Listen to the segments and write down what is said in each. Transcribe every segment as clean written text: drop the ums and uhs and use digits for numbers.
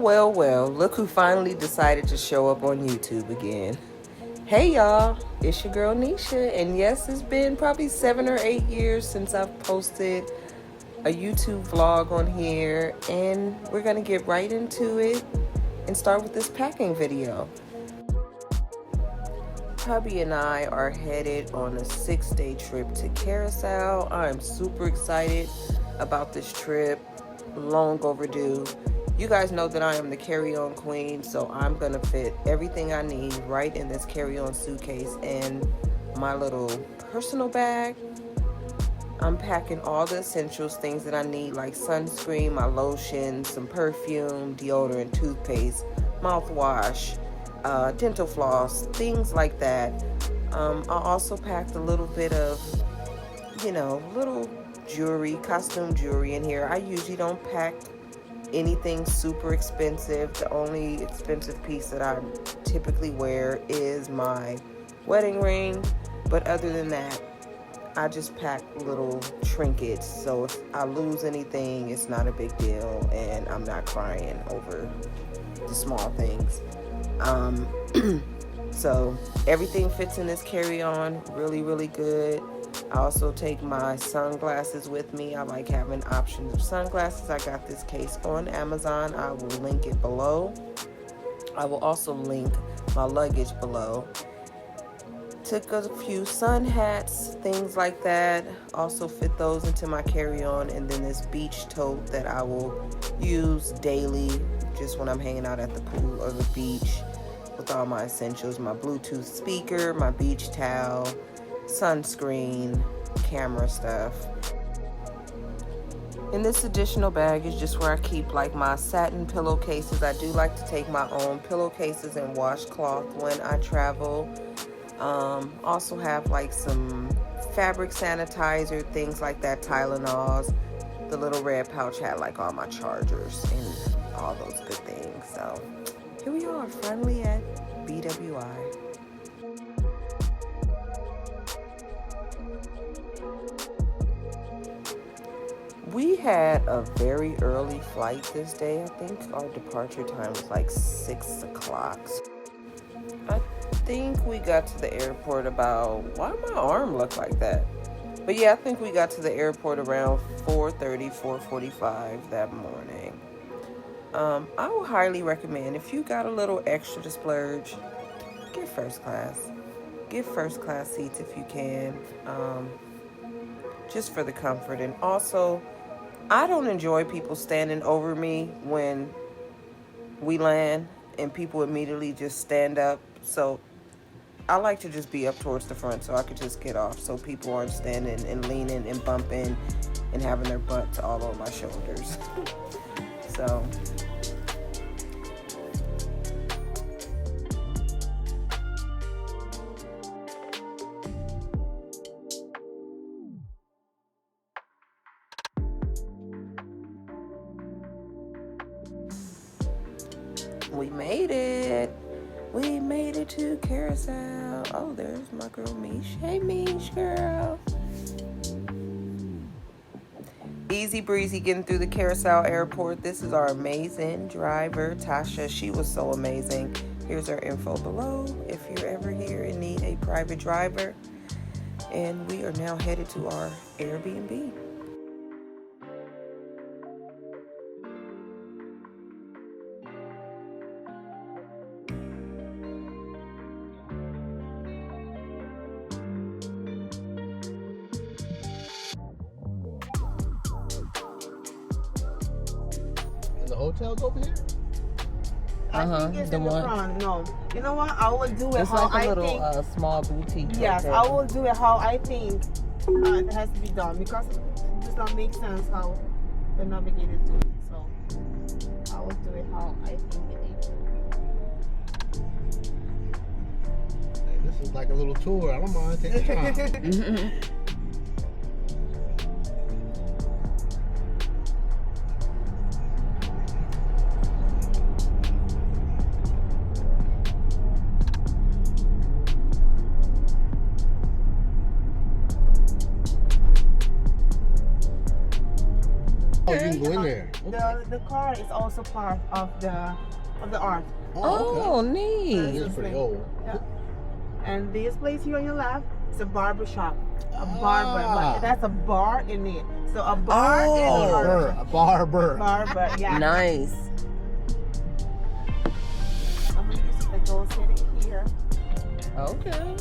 Well, look who finally decided to show up on YouTube again. Hey y'all, it's your girl Nisha, and yes, it's been probably 7 or 8 years since I've posted a YouTube vlog on here, and we're gonna get right into it and start with this packing video. Hubby and I are headed on a 6-day trip to Curaçao. I'm super excited about this trip, long overdue. You guys know that I am the carry-on queen, so I'm gonna fit everything I need right in this carry-on suitcase and my little personal bag. I'm packing all the essentials, things that I need, like sunscreen, my lotion, some perfume, deodorant, toothpaste, mouthwash, dental floss, things like that. I also packed a little bit of, little jewelry, costume jewelry in here. I usually don't pack anything super expensive. The only expensive piece that I typically wear is my wedding ring, but other than that, I just pack little trinkets, so if I lose anything, it's not a big deal, and I'm not crying over the small things. So everything fits in this carry-on really, really good. I also take my sunglasses with me. I like having options of sunglasses. I got this case on Amazon. I will link it below. I will also link my luggage below. Took a few sun hats, things like that. Also fit those into my carry-on. And then this beach tote that I will use daily, just when I'm hanging out at the pool or the beach, with all my essentials, my Bluetooth speaker, my beach towel, sunscreen, camera stuff. And this additional bag is just where I keep like my satin pillowcases. I do like to take my own pillowcases and washcloth when I travel. Also have like some fabric sanitizer, things like that, Tylenols. The little red pouch had like all my chargers and all those good things. So here we are, finally at BWI. We had a very early flight this day. I think our departure time was like 6 o'clock. I think we got to the airport about, why my arm look like that? But yeah, I think we got to the airport around 4:30, 4:45 that morning. I would highly recommend, if you got a little extra to splurge, get first class. Get first class seats if you can, just for the comfort. And also, I don't enjoy people standing over me when we land and people immediately just stand up. So I like to just be up towards the front so I could just get off, so people aren't standing and leaning and bumping and having their butts all over my shoulders. So we made it. We made it to Curaçao. Oh, there's my girl Mish. Hey, Mish, girl. Easy breezy getting through the Curaçao airport. This is our amazing driver, Tasha. She was so amazing. Here's her info below if you're ever here and need a private driver. And we are now headed to our Airbnb. The hotel's over here? I think it's in the front. No. You know what? I will do it It's how like a I little think. small boutique. Yes, hotel. I will do it how I think it has to be done, because it does not make sense how the navigator do it. So I will do it how I think it needs to Hey, this is like a little tour. I don't mind taking time. Oh, you can go in there. The car is also part of the art. Oh, okay. neat. It's pretty old. Yeah. And this place here on your left is a barber shop. A barber, but that's a bar in it. So a bar and a barber. A barber. Barber, yeah. Nice. I'm gonna use the gold sitting here. Okay.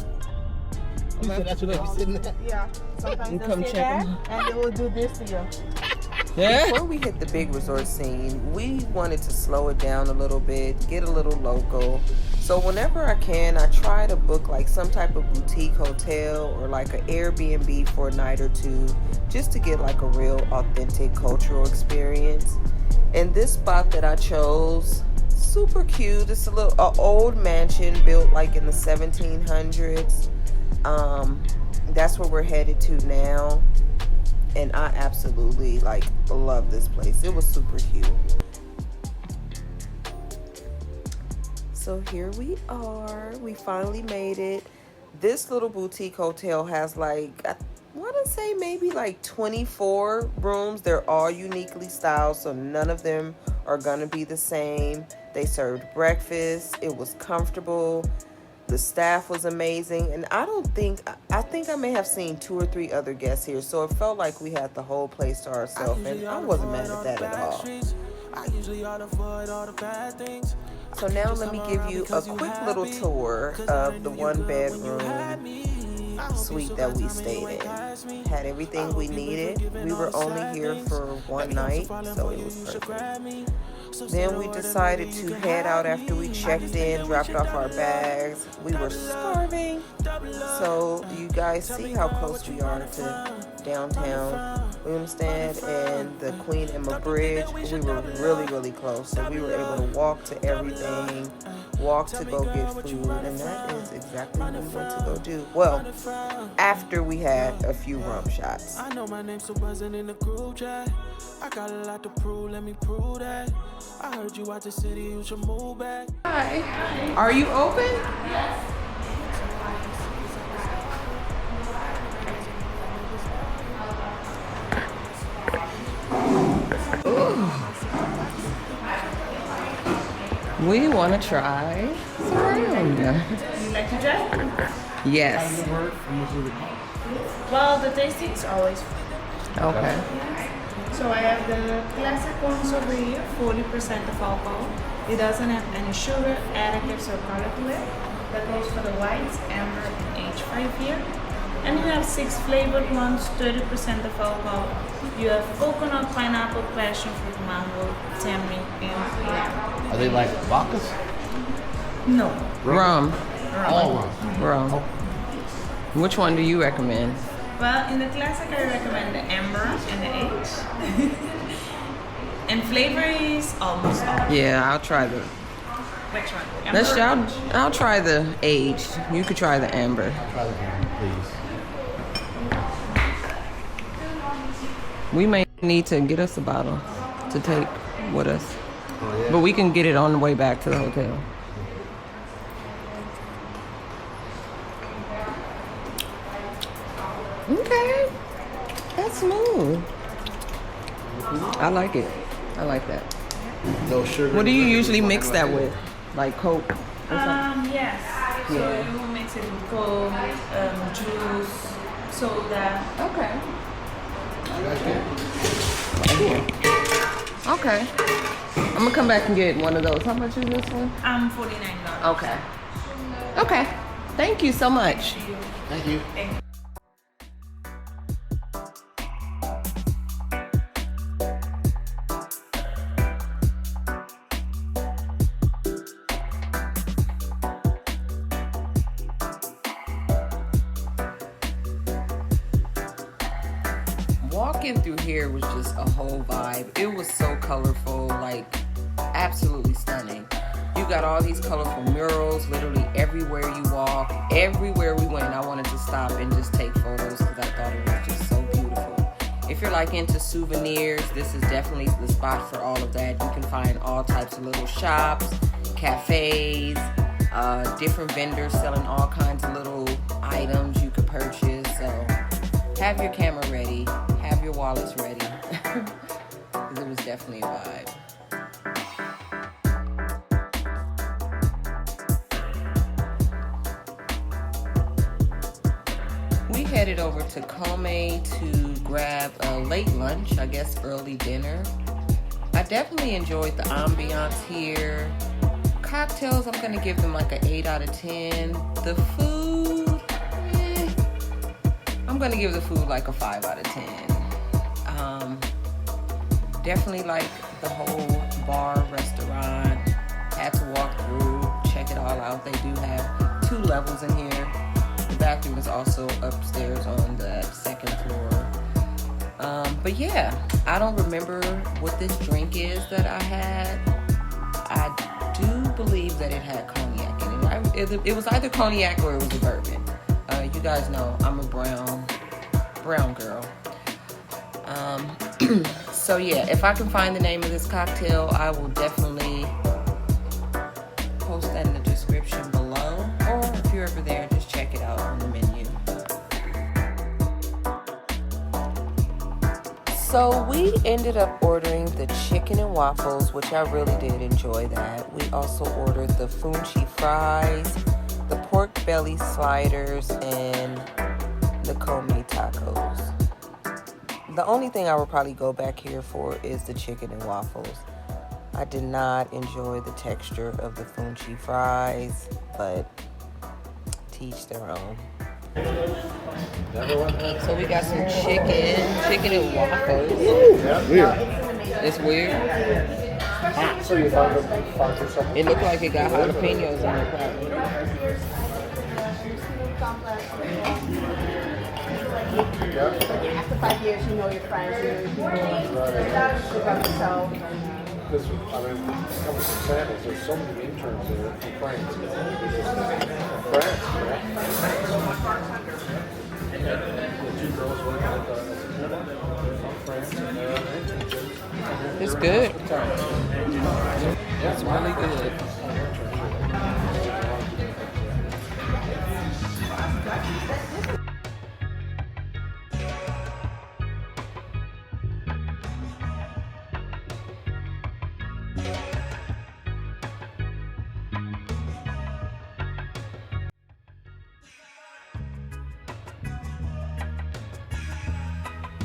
You said that's what they be sitting at? Yeah. Sometimes You they'll come sit check there 'em. and they will do this to you. Yeah. Before we hit the big resort scene, we wanted to slow it down a little bit, get a little local. So whenever I can, I try to book like some type of boutique hotel or like an Airbnb for a night or two, just to get like a real authentic cultural experience. And this spot that I chose, super cute. It's a old mansion built like in the 1700s. That's where we're headed to now. And I absolutely like love this place. It was super cute. So here we are. We finally made it. This little boutique hotel has like, I want to say maybe like 24 rooms. They're all uniquely styled, so none of them are gonna be the same. They served breakfast. It was comfortable. The staff was amazing, and I think I may have seen 2 or 3 other guests here, so it felt like we had the whole place to ourselves, and I wasn't mad at that at all. So now let me give you a quick little tour of the 1-bedroom suite that we stayed in. Had everything we needed. We were only here for 1 night, so it was perfect. Then we decided to head out after we checked in, dropped off our bags. We were starving. So you guys see how close we are to downtown Willemstad and the Queen Emma Bridge. We were really, really close. So we were able to walk to everything, walk to go get food, and that is exactly what we went to go do. Well, after we had a few rum shots. I know my name's still buzzing in the group chat. I got a lot to prove, let me prove that. I heard you out the city, you should move back. Hi. Are you open? Yes. We want to try some rum. You like to try? Yes. Well, the tasting is always fun. Okay. So I have the classic ones over here, 40% of alcohol. It doesn't have any sugar, additives, or color to it. That goes for the whites, amber, and aged 5 year. And you have 6 flavored ones, 30% of alcohol. You have coconut, pineapple, passion fruit, mango, tamarind, and lemon. Are they like vodkas? No. Rum. All rum. Rum. Which one do you recommend? Well, in the classic, I recommend the amber and the aged. And flavor is almost all. Yeah, I'll try the. Which one? Amber? I'll try the aged. You could try the amber. Try the rum, please. We may need to get us a bottle to take with us, Oh, yeah. but we can get it on the way back to the hotel. Okay, that's smooth. I like it. I like that. No sugar. What do you usually mix that with? Like Coke or something? Yes. So Yeah. you mix it with Coke, juice, soda. Okay. Okay. I'm gonna come back and get one of those. How much is this one? $49. Okay. Okay. Thank you so much. Thank you. Walking through here was just a whole vibe. It was so colorful, like absolutely stunning. You got all these colorful murals literally everywhere you walk. Everywhere we went, I wanted to stop and just take photos because I thought it was just so beautiful. If you're like into souvenirs, this is definitely the spot for all of that. You can find all types of little shops, cafes, different vendors selling all kinds of little items you could purchase. So have your camera ready, have your wallets ready. because it was definitely a vibe. We headed over to Come to grab a late lunch, I guess early dinner. I definitely enjoyed the ambiance here. Cocktails, I'm gonna give them like an 8 out of 10. The food, I'm gonna give the food like a 5 out of 10. Definitely like the whole bar, restaurant. Had to walk through, check it all out. They do have 2 levels in here. The bathroom is also upstairs on the 2nd floor. But yeah, I don't remember what this drink is that I had. I do believe that it had cognac in it. It was either cognac or it was a bourbon. You guys know I'm a brown girl. So yeah, if I can find the name of this cocktail, I will definitely post that in the description below. Or if you're ever there, just check it out on the menu. So we ended up ordering the chicken and waffles, which I really did enjoy that. We also ordered the funchi fries, the pork belly sliders, and the comey tacos. The only thing I would probably go back here for is the chicken and waffles. I did not enjoy the texture of the funchi fries, but to each their own. So we got some chicken and waffles. Weird. It's weird. So you found yourself? It looked like it got jalapenos in it, probably. After 5 years, you know your friends, you know yourself. This, I mean, coming from samples, there's so many interns there from France. France, right? The 2 girls working at from France, and they're on internship. It's good. It's really good.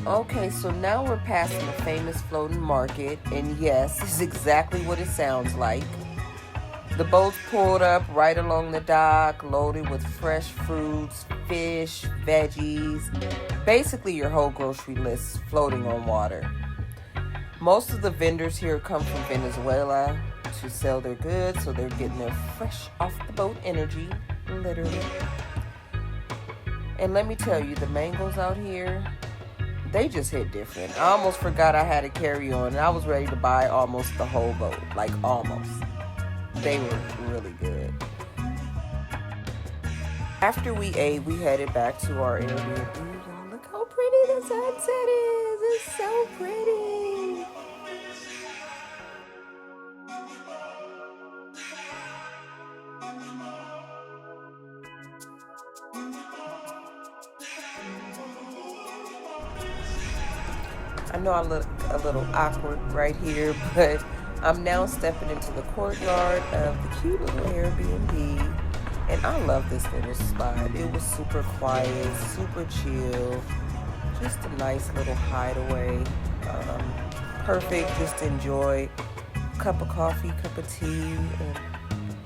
Okay, so now we're passing the famous floating market, and yes, it's exactly what it sounds like. The boats pulled up right along the dock, loaded with fresh fruits, fish, veggies, basically your whole grocery list floating on water. Most of the vendors here come from Venezuela to sell their goods, so they're getting their fresh off the boat energy, literally. And let me tell you, the mangoes out here, they just hit different. I almost forgot I had a carry-on, and I was ready to buy almost the whole boat, like almost. They were really good. After we ate, we headed back to our Airbnb. Y'all, look how pretty the sunset is. It's so pretty. I know I look a little awkward right here, but I'm now stepping into the courtyard of the cute little Airbnb, and I love this little spot. It was super quiet, super chill, just a nice little hideaway. Perfect just to enjoy a cup of coffee, cup of tea, and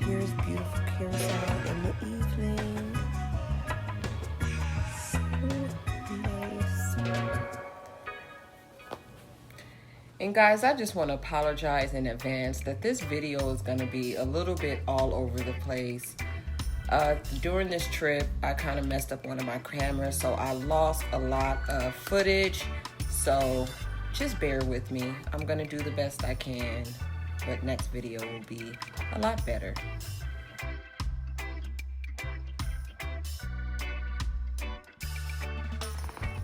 here's beautiful Curaçao in the evening. So nice. And guys, I just want to apologize in advance that this video is going to be a little bit all over the place. During this trip, I kind of messed up one of my cameras, so I lost a lot of footage. So just bear with me. I'm going to do the best I can, but next video will be a lot better.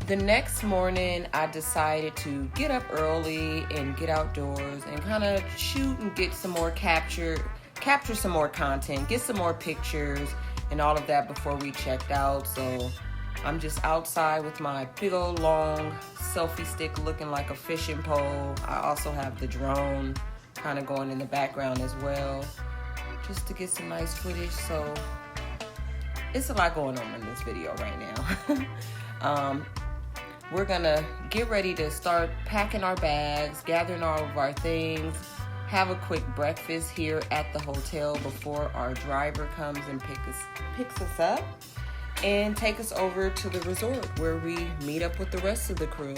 The next morning, I decided to get up early and get outdoors and kind of shoot and get some more capture some more content, get some more pictures and all of that before we checked out. So I'm just outside with my big old long selfie stick looking like a fishing pole. I also have the drone kind of going in the background as well, just to get some nice footage. So it's a lot going on in this video right now. We're gonna get ready to start packing our bags, gathering all of our things, have a quick breakfast here at the hotel before our driver comes and picks us up and take us over to the resort where we meet up with the rest of the crew.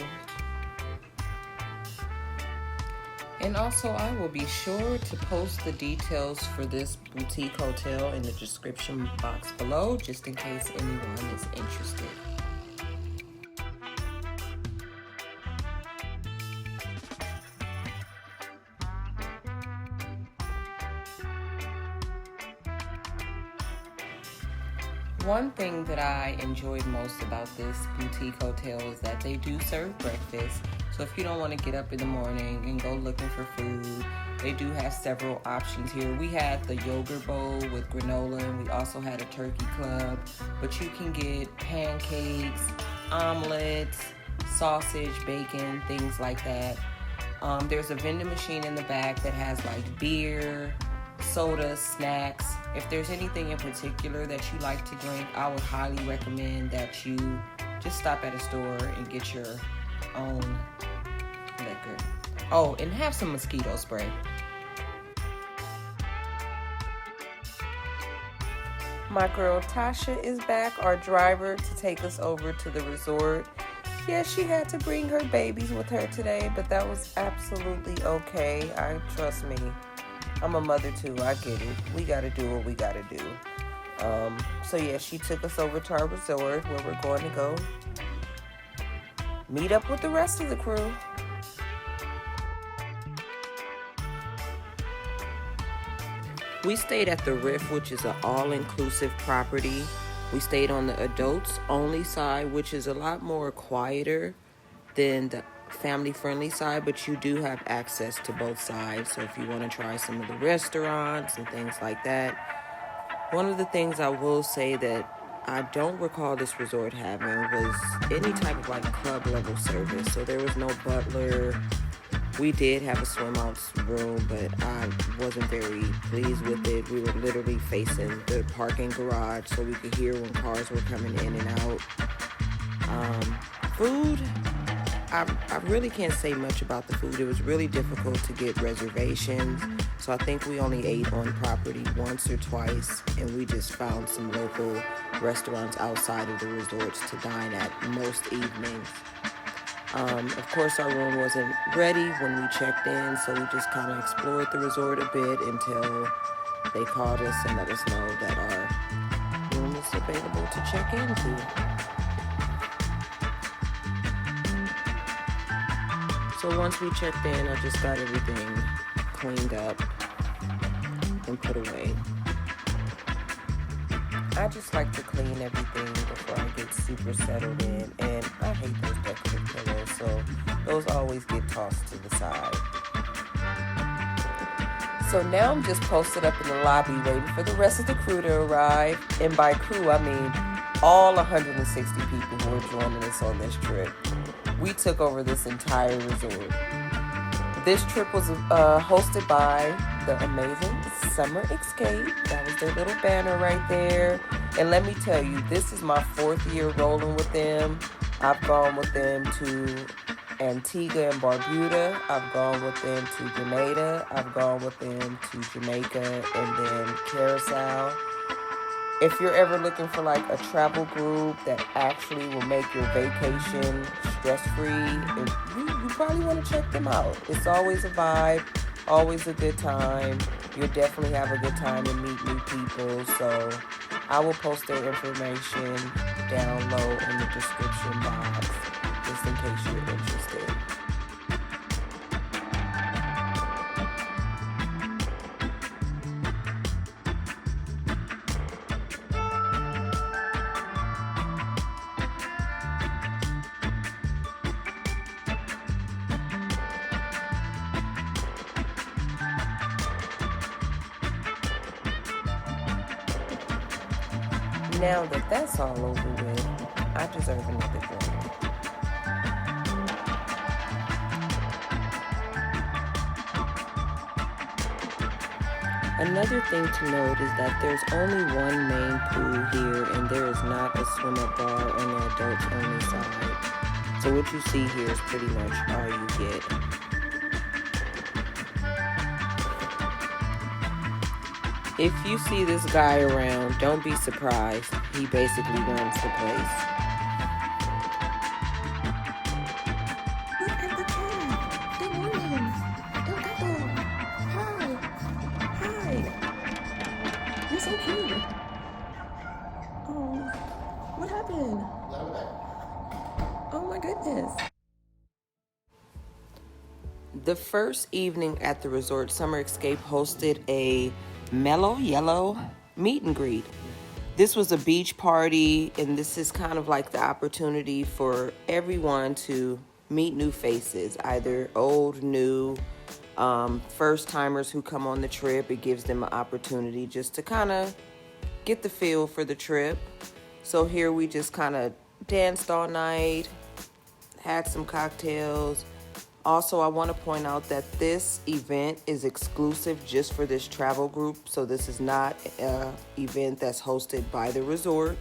And also, I will be sure to post the details for this boutique hotel in the description box below, just in case anyone is interested. One thing that I enjoyed most about this boutique hotel is that they do serve breakfast. So if you don't want to get up in the morning and go looking for food, they do have several options here. We had the yogurt bowl with granola, and we also had a turkey club. But you can get pancakes, omelets, sausage, bacon, things like that. There's a vending machine in the back that has like beer, soda, snacks. If there's anything in particular that you like to drink, I would highly recommend that you just stop at a store and get your own liquor. Oh, and have some mosquito spray. My girl Tasha is back, our driver, to take us over to the resort. Yes, she had to bring her babies with her today, but that was absolutely okay. Trust me. I'm a mother too, I get it. We gotta do what we gotta do. So yeah, she took us over to our resort where we're going to go meet up with the rest of the crew. We stayed at the Riff, which is an all-inclusive property. We stayed on the adults only side, which is a lot more quieter than the family-friendly side, but you do have access to both sides. So if you want to try some of the restaurants and things like that. One of the things I will say that I don't recall this resort having was any type of like club level service. So there was no butler. We did have a swim out room, but I wasn't very pleased with it. We were literally facing the parking garage so we could hear when cars were coming in and out. Food, I really can't say much about the food. It was really difficult to get reservations. So I think we only ate on property once or twice, and we just found some local restaurants outside of the resorts to dine at most evenings. Of course, our room wasn't ready when we checked in, so we just kind of explored the resort a bit until they called us and let us know that our room was available to check into. So once we checked in, I just got everything cleaned up and put away. I just like to clean everything before I get super settled in, and I hate those decorative pillows, so those always get tossed to the side. So now I'm just posted up in the lobby waiting for the rest of the crew to arrive, and by crew I mean all 160 people who are joining us on this trip. We took over this entire resort. This trip was hosted by the amazing Summer Escape. That was their little banner right there. And let me tell you, this is my 4th year rolling with them. I've gone with them to Antigua and Barbuda. I've gone with them to Grenada. I've gone with them to Jamaica and then Curaçao. If you're ever looking for like a travel group that actually will make your vacation stress-free, you probably want to check them out. It's always a vibe, always a good time. You'll definitely have a good time and meet new people. So I will post their information down low in the description box, just in case you're interested. Now that that's all over with, I deserve another drink. Another thing to note is that there's only one main pool here, and there is not a swim-up bar on the adults-only side. So what you see here is pretty much all you get. If you see this guy around, don't be surprised. He basically runs the place. Look at the cat. Good morning. Hi. You're so cute. Oh, what happened? Oh my goodness. The first evening at the resort, Summer Escape hosted a Mellow Yellow meet and greet. This was a beach party, and this is kind of like the opportunity for everyone to meet new faces, either old, new, first timers who come on the trip. It gives them an opportunity just to kind of get the feel for the trip. So here we just kind of danced all night, had some cocktails. Also, I want to point out that this event is exclusive just for this travel group. So this is not an event that's hosted by the resort.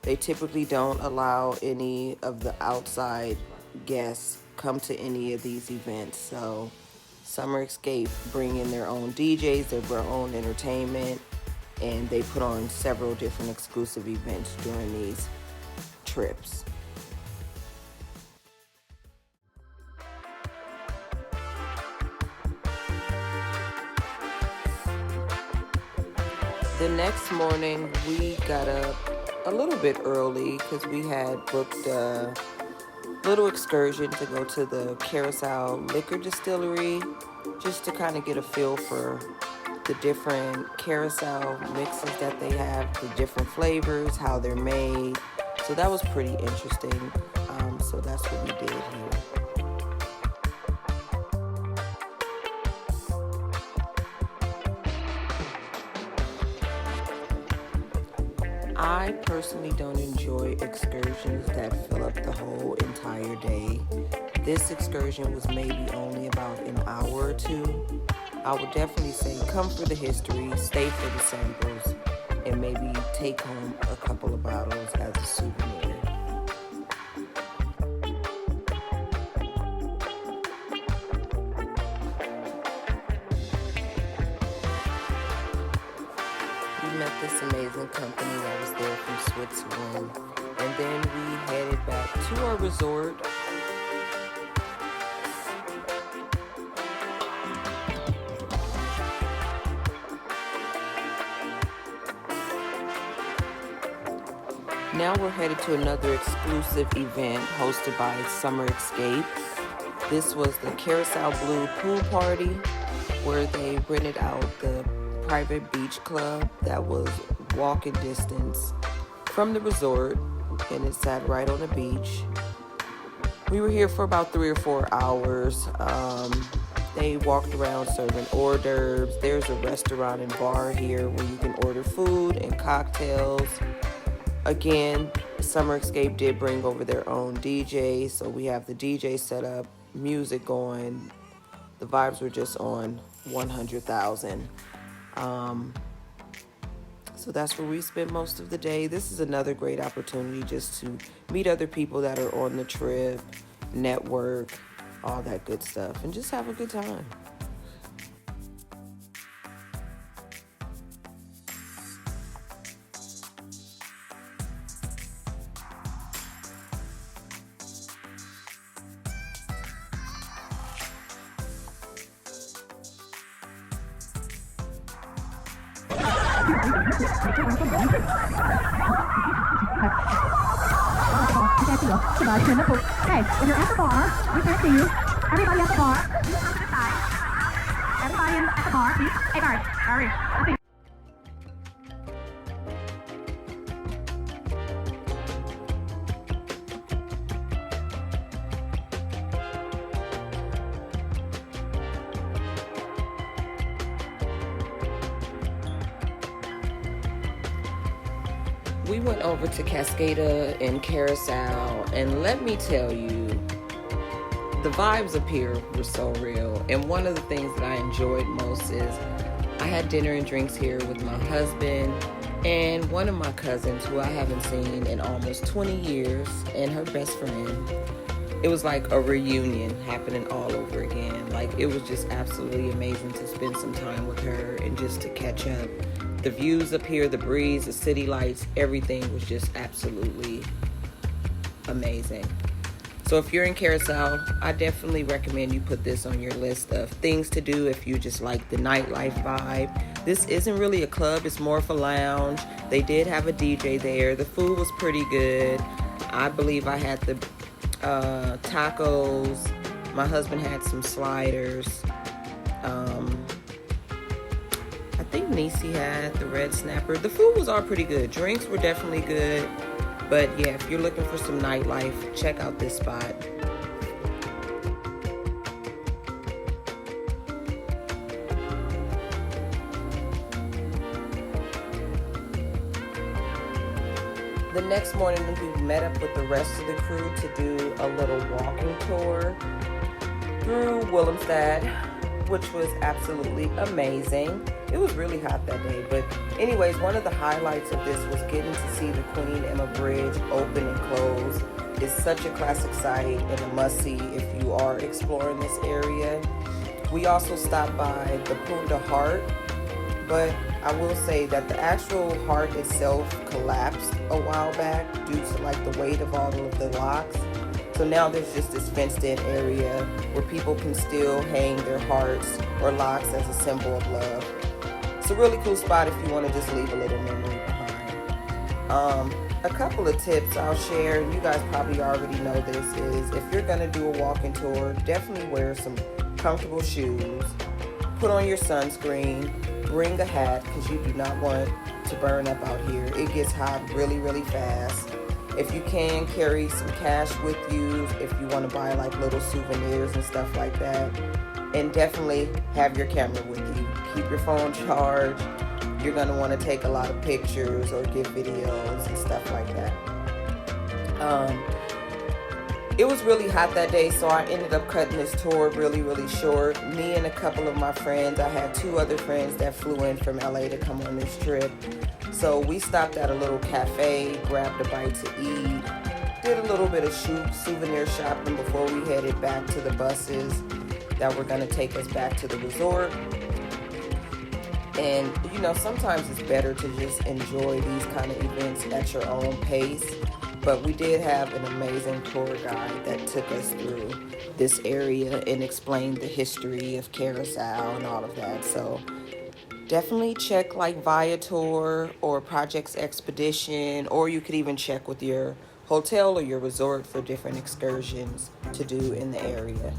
They typically don't allow any of the outside guests come to any of these events. So Summer Escape bring in their own DJs, their own entertainment, and they put on several different exclusive events during these trips. The next morning, we got up a little bit early because we had booked a little excursion to go to the Curaçao liquor distillery just to kind of get a feel for the different Curaçao mixes that they have, the different flavors, how they're made. So that was pretty interesting. So that's what we did here. I personally don't enjoy excursions that fill up the whole entire day. This excursion was maybe only about an hour or two. I would definitely say come for the history, stay for the samples, and maybe take home a couple of bottles as a souvenir. Met this amazing company that was there from Switzerland, and then we headed back to our resort. Now we're headed to another exclusive event hosted by Summer Escape. This was the Curaçao Blue Pool Party, where they rented out the private beach club that was walking distance from the resort, and it sat right on the beach. We were here for about 3 or 4 hours. They walked around serving hors d'oeuvres. There's a restaurant and bar here where you can order food and cocktails. Again, Summer Escape did bring over their own DJ, so we have the DJ set up, music going. The vibes were just on 100,000. So that's where we spent most of the day. This is another great opportunity just to meet other people that are on the trip, network, all that good stuff, and just have a good time. Okay, if you're at the bar, we can't see you. Everybody at the bar, you come to the side. Everybody at the bar, please. Hey guys, hurry. we went over to Cascada and Curaçao, and let me tell you, the vibes up here were so real. And one of the things that I enjoyed most is I had dinner and drinks here with my husband and one of my cousins who I haven't seen in almost 20 years, and her best friend. It was like a reunion happening all over again. Like, it was just absolutely amazing to spend some time with her and just to catch up. The views up here, the breeze, the city lights, everything was just absolutely amazing. So if you're in Curaçao, I definitely recommend you put this on your list of things to do if you just like the nightlife vibe. This isn't really a club, it's more of a lounge. They did have a DJ there. The food was pretty good. I believe I had the tacos. My husband had some sliders. I think Nisi had the red snapper. The food was all pretty good. Drinks were definitely good. But yeah, if you're looking for some nightlife, check out this spot. The next morning, we met up with the rest of the crew to do a little walking tour through Willemstad, which was absolutely amazing. It was really hot that day, but anyways, one of the highlights of this was getting to see the Queen Emma Bridge open and close. It's such a classic site and a must-see if you are exploring this area. We also stopped by the Punda Heart, but I will say that the actual heart itself collapsed a while back due to like the weight of all of the locks. So now there's just this fenced in area where people can still hang their hearts or locks as a symbol of love. It's a really cool spot if you want to just leave a little memory behind. A couple of tips I'll share, and you guys probably already know this, is if you're going to do a walking tour, definitely wear some comfortable shoes, put on your sunscreen, bring a hat because you do not want to burn up out here. It gets hot really, really fast. If you can, carry some cash with you if you want to buy like little souvenirs and stuff like that. And definitely have your camera with you. Keep your phone charged. You're going to want to take a lot of pictures or get videos and stuff like that. It was really hot that day, so I ended up cutting this tour really, really short. Me and a couple of my friends, I had 2 other friends that flew in from LA to come on this trip. So we stopped at a little cafe, grabbed a bite to eat, did a little bit of souvenir shopping before we headed back to the buses that were going to take us back to the resort. And, you know, sometimes it's better to just enjoy these kind of events at your own pace. But we did have an amazing tour guide that took us through this area and explained the history of Curaçao and all of that. So definitely check like Viator or Projects Expedition, or you could even check with your hotel or your resort for different excursions to do in the area.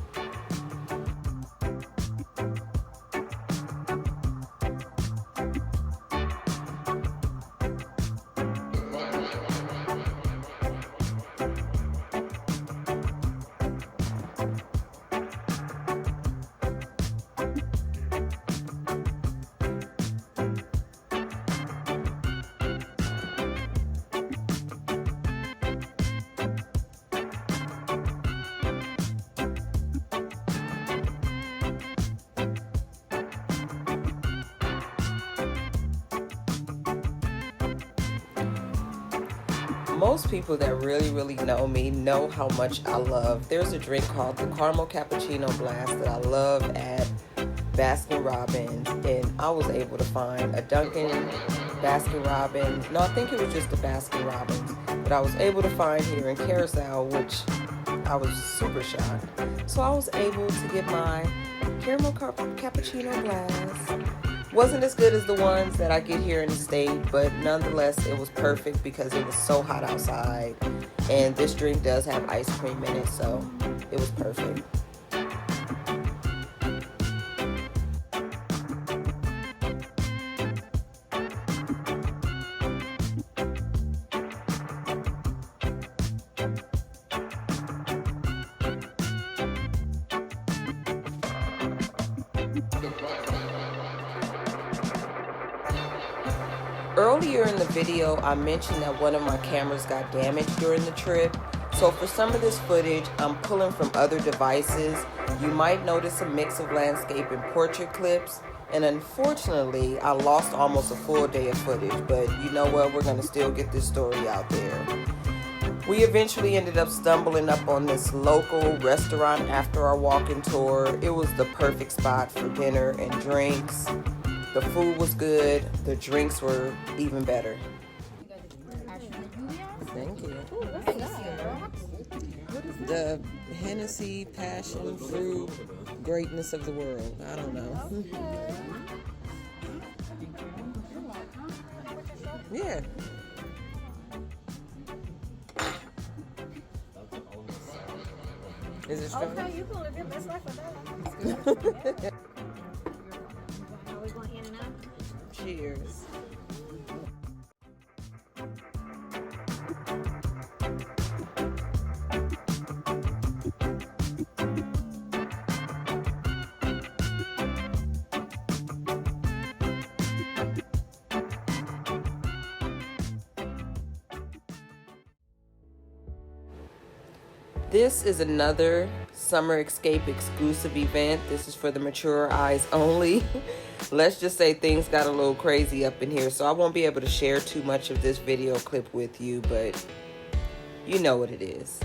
Most people that really know me know how much I love. There's a drink called the Caramel Cappuccino Blast that I love at Baskin Robbins, and I was able to find a Dunkin' Baskin Robbins. No, I think it was just the Baskin Robbins, but I was able to find here in Curaçao, which I was super shocked. So I was able to get my Caramel Cappuccino Blast. Wasn't as good as the ones that I get here in the state, but nonetheless, it was perfect because it was so hot outside. And this drink does have ice cream in it, so it was perfect. Earlier in the video, I mentioned that one of my cameras got damaged during the trip. So for some of this footage, I'm pulling from other devices. You might notice a mix of landscape and portrait clips. And unfortunately, I lost almost a full day of footage. But you know what? We're going to still get this story out there. We eventually ended up stumbling up on this local restaurant after our walking tour. It was the perfect spot for dinner and drinks. The food was good. The drinks were even better. Thank you. The Hennessy passion fruit greatness of the world. I don't know. Yeah. Is it strong? Okay, you can live your best life with that. Are we going in and out? Cheers. This is another Summer Escape exclusive event. This is for the mature eyes only. Let's just say things got a little crazy up in here, so I won't be able to share too much of this video clip with you, but you know what it is.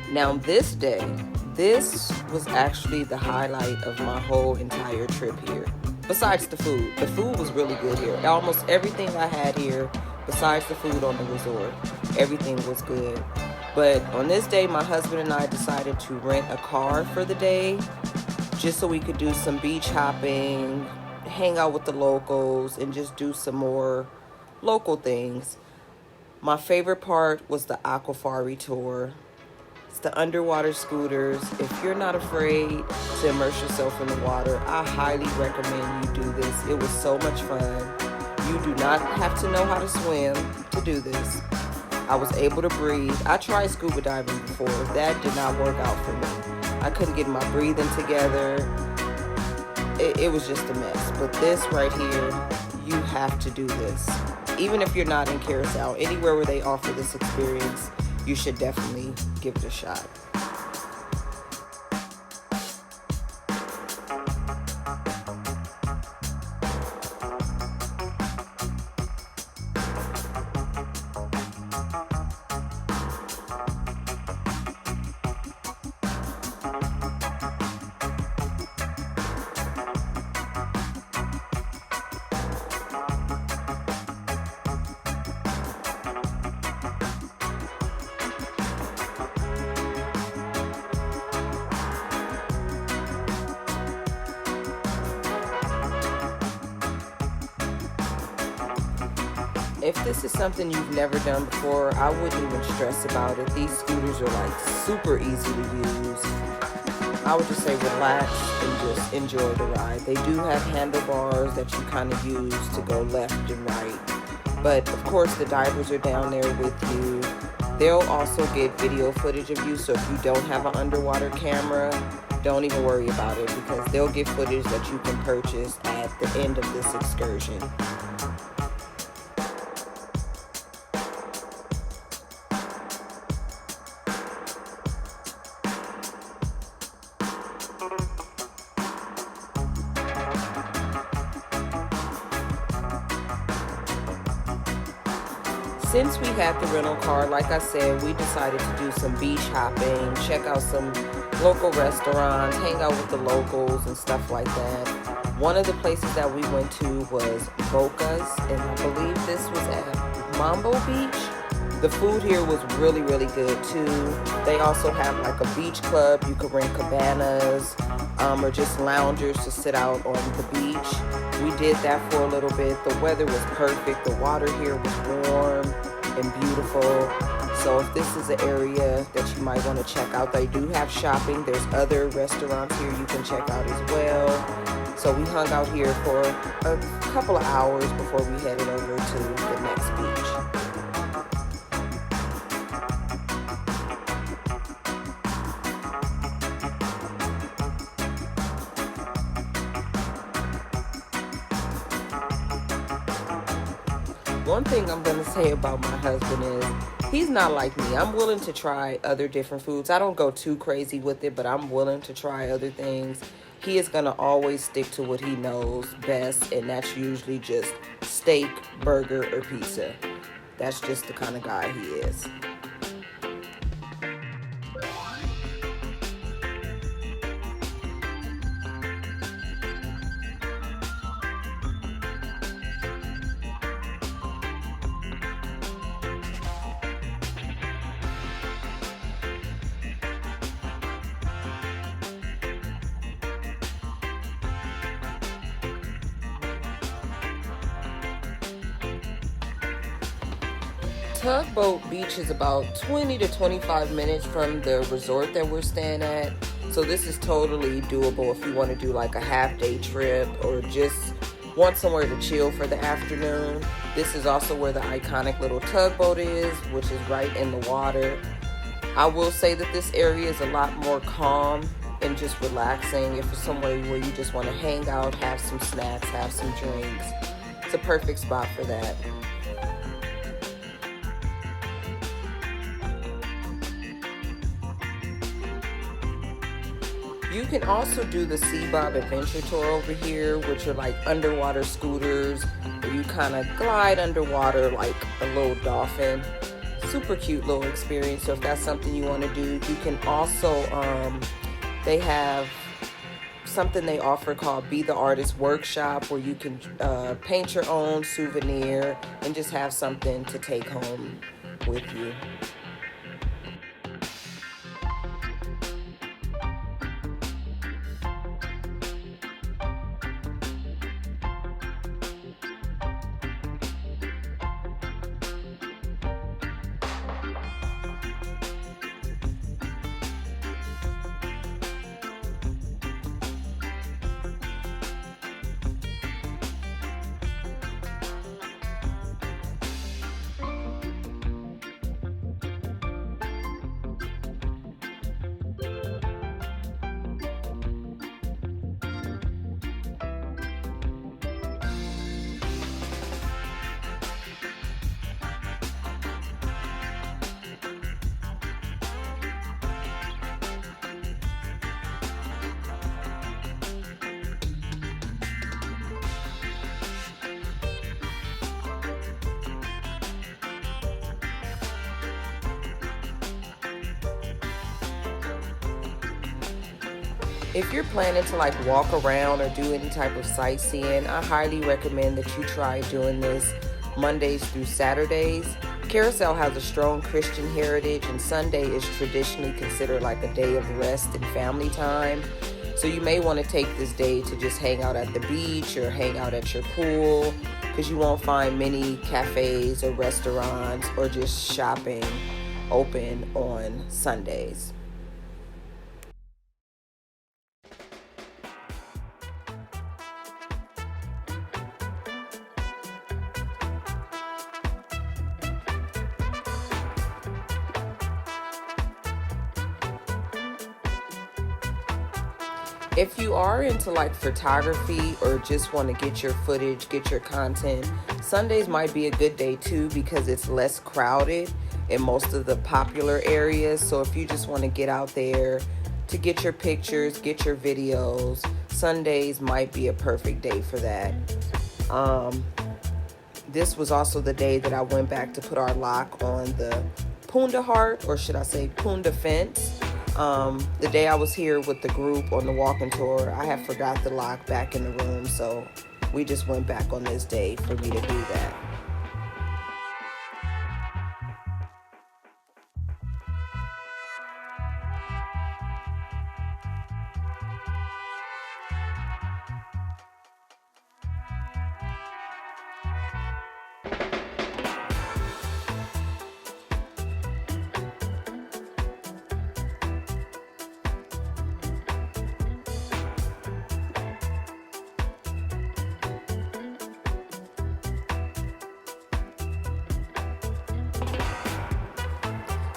Now this day, this was actually the highlight of my whole entire trip here. Besides the food. The food was really good here. Almost everything I had here, besides the food on the resort, everything was good. But on this day, my husband and I decided to rent a car for the day, just so we could do some beach hopping, hang out with the locals, and just do some more local things. My favorite part was the aquafari tour. It's the underwater scooters. If you're not afraid to immerse yourself in the water, I highly recommend you do this. It was so much fun. You do not have to know how to swim to do this. I was able to breathe. I tried scuba diving before. That did not work out for me. I couldn't get my breathing together. It was just a mess. But this right here, you have to do this. Even if you're not in Curaçao, anywhere where they offer this experience, you should definitely give it a shot. If this is something you've never done before, I wouldn't even stress about it. These scooters are like super easy to use. I would just say relax and just enjoy the ride. They do have handlebars that you kind of use to go left and right. But of course the divers are down there with you. They'll also get video footage of you, so if you don't have an underwater camera, don't even worry about it, because they'll get footage that you can purchase at the end of this excursion. Since we had the rental car, like I said, we decided to do some beach hopping, check out some local restaurants, hang out with the locals and stuff like that. One of the places that we went to was Boca's, and I believe this was at Mambo Beach. The food here was really, really good too. They also have like a beach club. You could rent cabanas or just loungers to sit out on the beach. We did that for a little bit. The weather was perfect. The water here was warm and beautiful. So if this is an area that you might want to check out, they do have shopping. There's other restaurants here you can check out as well. So we hung out here for a couple of hours before we headed over to the next beach. One thing I'm gonna say about my husband is he's not like me. I'm willing to try other different foods. I don't go too crazy with it, but I'm willing to try other things. He is gonna always stick to what he knows best, and that's usually just steak, burger, or pizza. That's just the kind of guy he is. Tugboat Beach is about 20 to 25 minutes from the resort that we're staying at. So this is totally doable if you want to do like a half-day trip or just want somewhere to chill for the afternoon. This is also where the iconic little tugboat is, which is right in the water. I will say that this area is a lot more calm and just relaxing. If it's somewhere where you just want to hang out, have some snacks, have some drinks, it's a perfect spot for that. You can also do the Sea Bob Adventure Tour over here, which are like underwater scooters where you kind of glide underwater like a little dolphin. Super cute little experience. So if that's something you want to do, you can also, they have something they offer called Be the Artist Workshop, where you can paint your own souvenir and just have something to take home with you. If you're planning to like walk around or do any type of sightseeing, I highly recommend that you try doing this Mondays through Saturdays. Curaçao has a strong Christian heritage, and Sunday is traditionally considered like a day of rest and family time. So you may want to take this day to just hang out at the beach or hang out at your pool, because you won't find many cafes or restaurants or just shopping open on Sundays. If you are into like photography or just want to get your footage, get your content, Sundays might be a good day too, because it's less crowded in most of the popular areas. So if you just want to get out there to get your pictures, get your videos, Sundays might be a perfect day for that. This was also the day that I went back to put our lock on the Punda heart, or should I say Punda fence. The day I was here with the group on the walking tour, I had forgot the lock back in the room, so we just went back on this day for me to do that.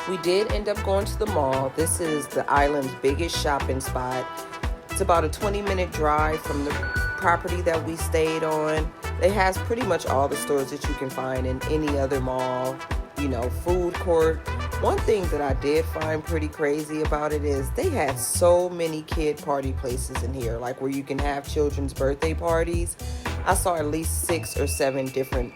We did end up going to the mall. This is the island's biggest shopping spot. It's about a 20-minute drive from the property that we stayed on. It has pretty much all the stores that you can find in any other mall, you know, food court. One thing that I did find pretty crazy about it is they had so many kid party places in here, like where you can have children's birthday parties. I saw at least 6 or 7 different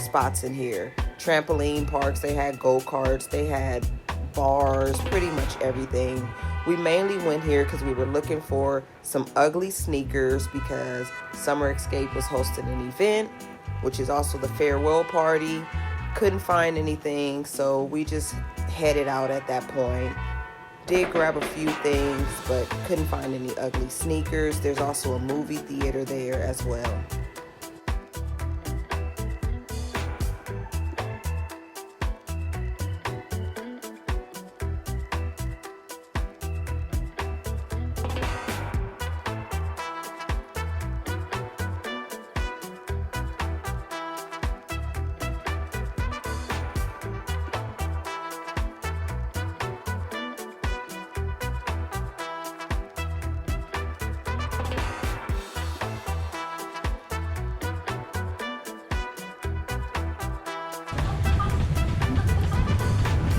spots in here. Trampoline parks, they had go-karts, they had bars, pretty much everything. We mainly went here because we were looking for some ugly sneakers because Summer Escape was hosting an event, which is also the farewell party. Couldn't find anything, so we just headed out at that point. Did grab a few things, but couldn't find any ugly sneakers. There's also a movie theater there as well.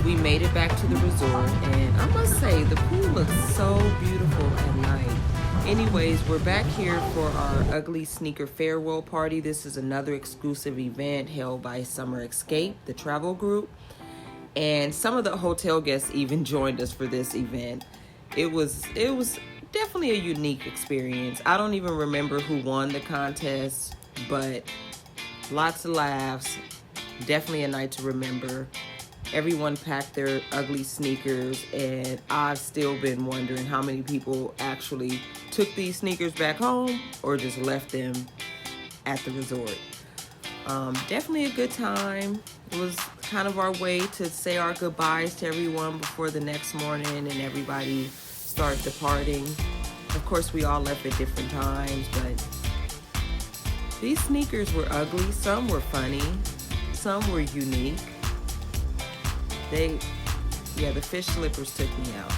We made it back to the resort, and I must say the pool looks so beautiful at night. Anyways, we're back here for our ugly sneaker farewell party. This is another exclusive event held by Summer Escape, the travel group, and some of the hotel guests even joined us for this event. It was definitely a unique experience. I don't even remember who won the contest, but lots of laughs. Definitely a night to remember. Everyone packed their ugly sneakers, and I've still been wondering how many people actually took these sneakers back home or just left them at the resort. Definitely a good time. It was kind of our way to say our goodbyes to everyone before the next morning and everybody start departing. Of course, we all left at different times, but these sneakers were ugly. Some were funny. Some were unique. The fish slippers took me out.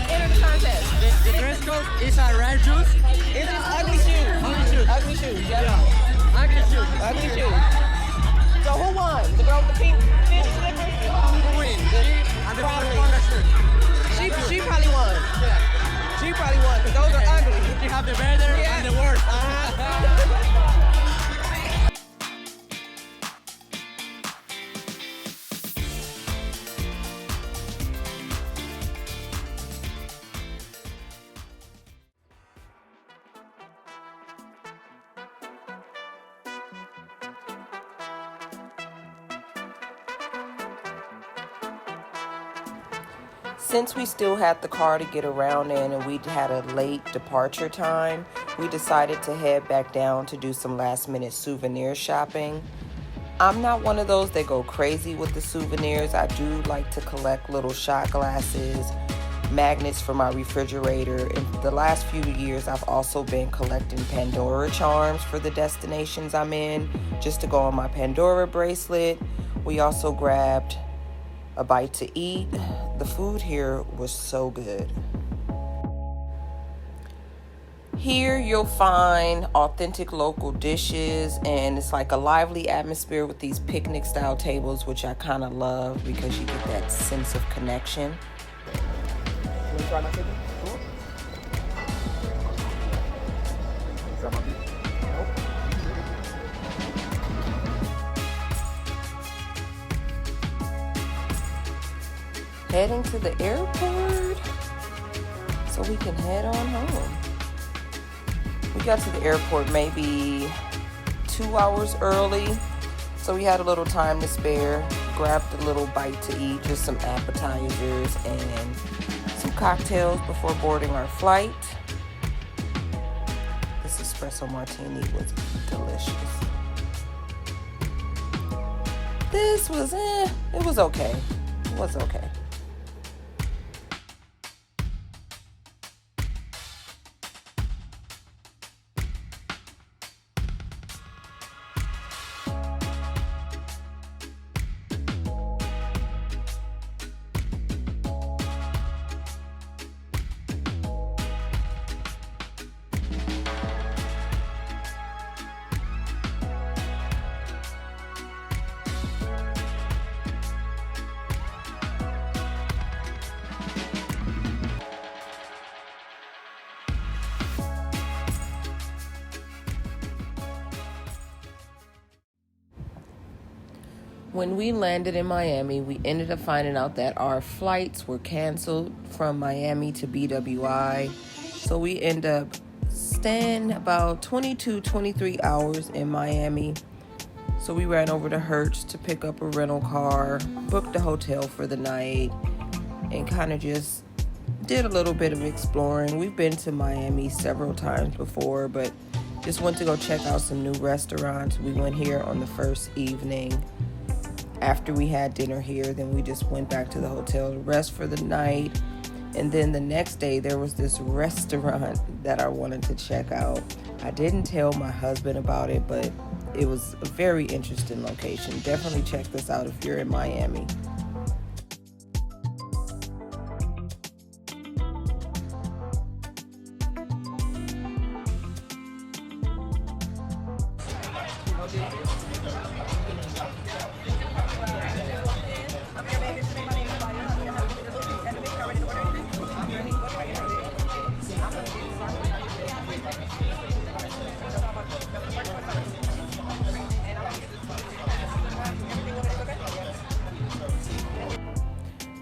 Enter the contest. The dress code is a red juice. It's just ugly shoes. Ugly shoes. Ugly shoes, yeah. Yeah. Ugly shoes. Ugly shoes. So who won? The girl with the pink fish slippers? Who wins? And the Punda shirt. She probably won. Yeah. She probably won because those are ugly. She have the better and the worst. Since we still had the car to get around in and we had a late departure time, we decided to head back down to do some last minute souvenir shopping. I'm not one of those that go crazy with the souvenirs. I do like to collect little shot glasses, magnets for my refrigerator. In the last few years, I've also been collecting Pandora charms for the destinations I'm in, just to go on my Pandora bracelet. We also grabbed a bite to eat. The food here was so good. Here you'll find authentic local dishes, and it's like a lively atmosphere with these picnic style tables, which I kind of love because you get that sense of connection. Want to try my chicken? Cool. Try my beef? Nope. Heading to the airport so we can head on home. We got to the airport maybe 2 hours early, so we had a little time to spare. Grabbed a little bite to eat, just some appetizers and some cocktails before boarding our flight. This espresso martini was delicious. This was, it was okay. It was okay. When we landed in Miami, we ended up finding out that our flights were canceled from Miami to BWI. So we end up staying about 22, 23 hours in Miami. So we ran over to Hertz to pick up a rental car, booked a hotel for the night, and kind of just did a little bit of exploring. We've been to Miami several times before, but just went to go check out some new restaurants. We went here on the first evening. After we had dinner here, then we just went back to the hotel to rest for the night. And then the next day, there was this restaurant that I wanted to check out. I didn't tell my husband about it, but it was a very interesting location. Definitely check this out if you're in Miami.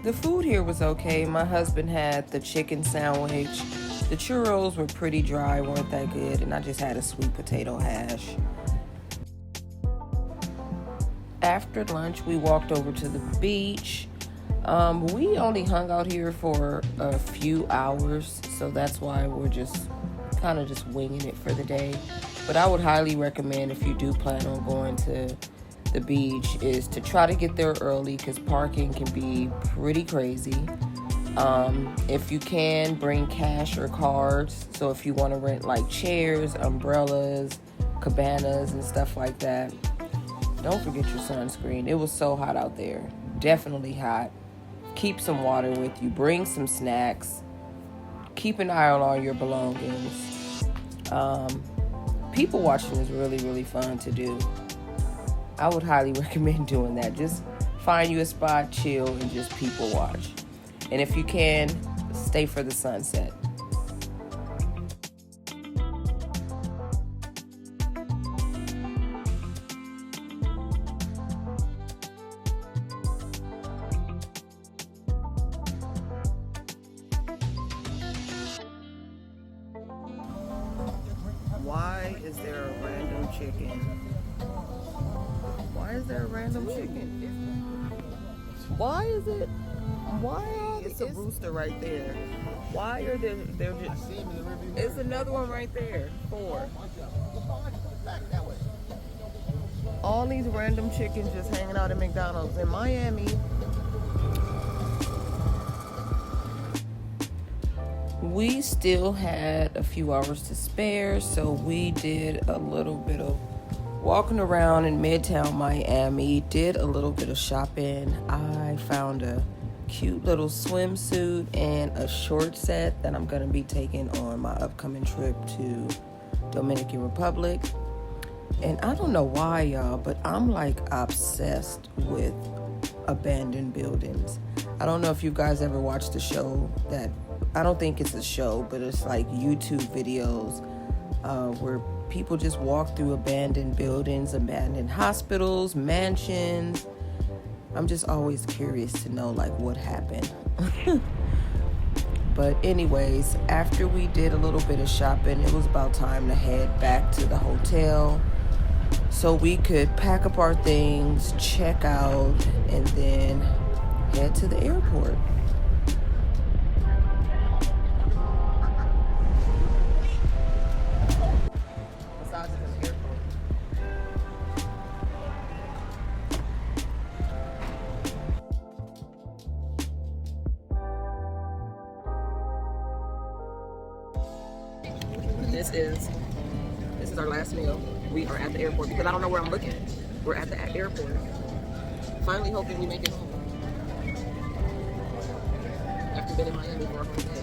The food here was okay. My husband had the chicken sandwich. The churros were pretty dry, weren't that good, and I just had a sweet potato hash. After lunch, we walked over to the beach. We only hung out here for a few hours, so that's why we're just kind of just winging it for the day. But I would highly recommend, if you do plan on going to the beach, is to try to get there early because parking can be pretty crazy. If you can, bring cash or cards. So if you want to rent like chairs, umbrellas, cabanas, and stuff like that. Don't forget your sunscreen. It was so hot out there. Definitely hot. Keep some water with you. Bring some snacks. Keep an eye on all your belongings. People watching is really, really fun to do. I would highly recommend doing that. Just find you a spot, chill, and just people watch. And if you can, stay for the sunset. Why is there a random chicken? Why is there a random chicken? Why is it? Why are it's a rooster right there? Why are there just? It's another one right there. 4. All these random chickens just hanging out at McDonald's in Miami. We still had a few hours to spare, so we did a little bit of walking around in Midtown Miami, did a little bit of shopping. I found a cute little swimsuit and a short set that I'm going to be taking on my upcoming trip to Dominican Republic. And I don't know why, y'all, but I'm like obsessed with abandoned buildings. I don't know if you guys ever watched the show that, I don't think it's a show, but it's like YouTube videos where people just walk through abandoned buildings, abandoned hospitals, mansions. I'm just always curious to know like what happened. But anyways, after we did a little bit of shopping, it was about time to head back to the hotel so we could pack up our things, check out, and then head to the airport. This is our last meal. We are at the airport because I don't know where I'm looking. We're at the airport. Finally hoping we make it home. After being in Miami for a whole day.